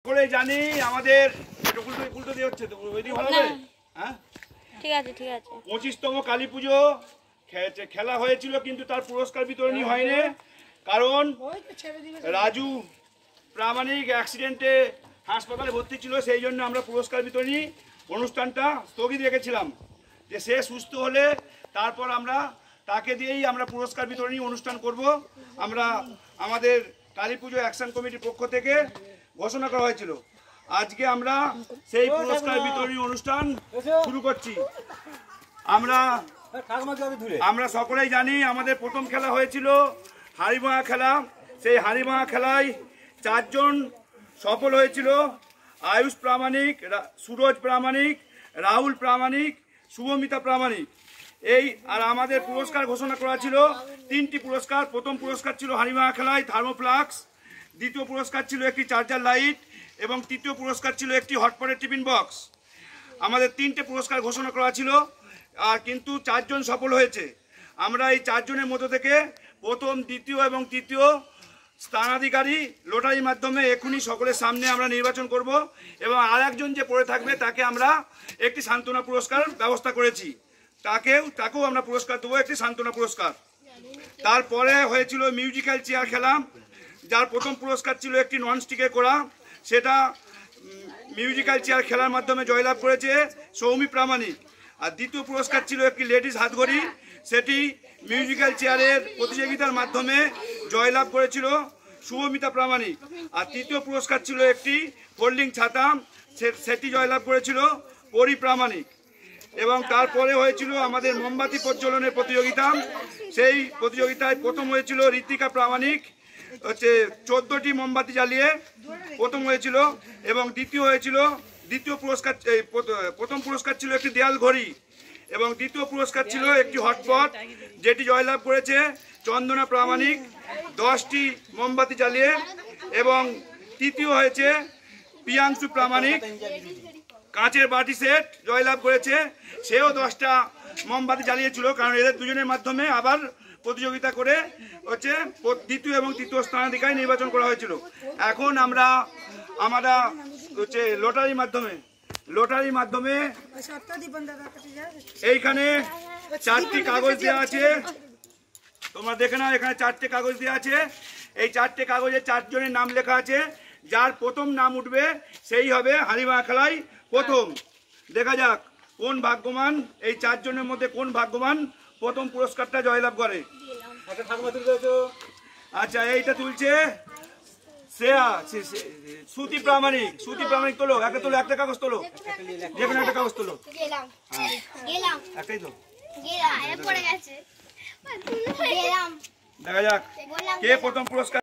করে জানি আমাদের উল্টো দিয়ে হচ্ছে তো ওইদিকে ভালো হবে। হ্যাঁ ঠিক আছে ঠিক আছে। 25তম কালী পুজো খেলা হয়েছিল কিন্তু তার পুরস্কার বিতরণী হয়নি, কারণ রাজু প্রামাণিক অ্যাক্সিডেন্টে হাসপাতালে ভর্তি ছিল। সেই জন্য আমরা পুরস্কার বিতরণী অনুষ্ঠানটা স্থগিত রেখেছিলাম, যে সে সুস্থ হলে তারপর আমরা তাকে দিয়েই আমরা পুরস্কার বিতরণী অনুষ্ঠান করব। আমরা আমাদের কালী পুজো অ্যাকশন কমিটির পক্ষ থেকে ঘোষণা করা হয়েছিল। আজকে আমরা সেই পুরস্কার বিতরণী অনুষ্ঠান শুরু করছি। আমরা সকলেই জানি আমাদের প্রথম খেলা হয়েছিল হাড়িভাঙা খেলা। সেই হাড়িভাঙা খেলায় 4 জন সফল হয়েছিল: আয়ুষ প্রামাণিক, সুরজ প্রামাণিক, রাহুল প্রামাণিক, শুভমিতা প্রামাণিক। এই আর আমাদের পুরস্কার ঘোষণা করা ছিল 3টি পুরস্কার। প্রথম পুরস্কার ছিল হাড়িভাঙা খেলায় থার্মোফ্লাক্স, দ্বিতীয় পুরস্কার ছিল একটি চার্জার লাইট এবং তৃতীয় পুরস্কার ছিল একটি হটপটের টিফিন বক্স। আমাদের 3টে পুরস্কার ঘোষণা করা ছিল, আর কিন্তু 4 জন সফল হয়েছে। আমরা এই 4 জনের মধ্যে থেকে প্রথম, দ্বিতীয় এবং তৃতীয় স্থানাধিকারী লটারির মাধ্যমে এখনই সকলের সামনে আমরা নির্বাচন করব, এবং আর একজন যে পড়ে থাকবে তাকে আমরা একটি সান্ত্বনা পুরস্কার ব্যবস্থা করেছি। তাকেও আমরা পুরস্কার দেবো, একটি সান্ত্বনা পুরস্কার। তারপরে হয়েছিল মিউজিক্যাল চেয়ার খেলা, যার প্রথম পুরস্কার ছিল একটি ননস্টিকের কড়া। সেটা মিউজিক্যাল চেয়ার খেলার মাধ্যমে জয়লাভ করেছে সৌমি প্রামাণিক। আর দ্বিতীয় পুরস্কার ছিল একটি লেডিস হাতঘড়ি, সেটি মিউজিক্যাল চেয়ারের প্রতিযোগিতার মাধ্যমে জয়লাভ করেছিল শুভমিতা প্রামাণিক। আর তৃতীয় পুরস্কার ছিল একটি ফোল্ডিং ছাতা, সেটি জয়লাভ করেছিল পরি প্রামাণিক। এবং তারপরে হয়েছিল আমাদের মোমবাতি প্রজ্বলনের প্রতিযোগিতা। সেই প্রতিযোগিতায় প্রথম হয়েছিল ঋতিকা প্রামাণিক, 14টি মোমবাতি জ্বালিয়ে প্রথম হয়েছিল। এবং প্রথম পুরস্কার ছিল একটি দেয়াল ঘড়ি, এবং দ্বিতীয় পুরস্কার ছিল একটি হটপট, যেটি জয়লাভ করেছে চন্দনা প্রামাণিক 10টি মোমবাতি জ্বালিয়ে। এবং তৃতীয় হয়েছে প্রিয়াংশু প্রামাণিক, কাঁচের বাটি সেট জয়লাভ করেছে। সেও 10টা মোমবাতি জ্বালিয়েছিল, কারণ এদের দুজনের মাধ্যমে আবার প্রতিযোগিতা করে দ্বিতীয় এবং তৃতীয় স্থানাধিকারী নির্বাচন করা হয়েছিল। এখন আমরা লটারির মাধ্যমে এইখানে 4টি কাগজ দেওয়া আছে, তোমরা দেখে নাও। এখানে 4টে কাগজ দেওয়া আছে। এই 4টে কাগজে 4 জনের নাম লেখা আছে। যার প্রথম নাম উঠবে সেই হবে হাড়িভাঙা খেলায় প্রথম। দেখা যাক কোন ভাগ্যবান, এই 4 জনের মধ্যে কোন ভাগ্যবান প্রথম পুরস্কারটা জয়লাভ করে। আচ্ছা, এইটা তুলছে শ্রুতি প্রামাণিক। তোলো, একটা কাগজ তোলো, যে কোনো একটা কাগজ তোলো। একটাই তো, দেখা যাক কে প্রথম পুরস্কার।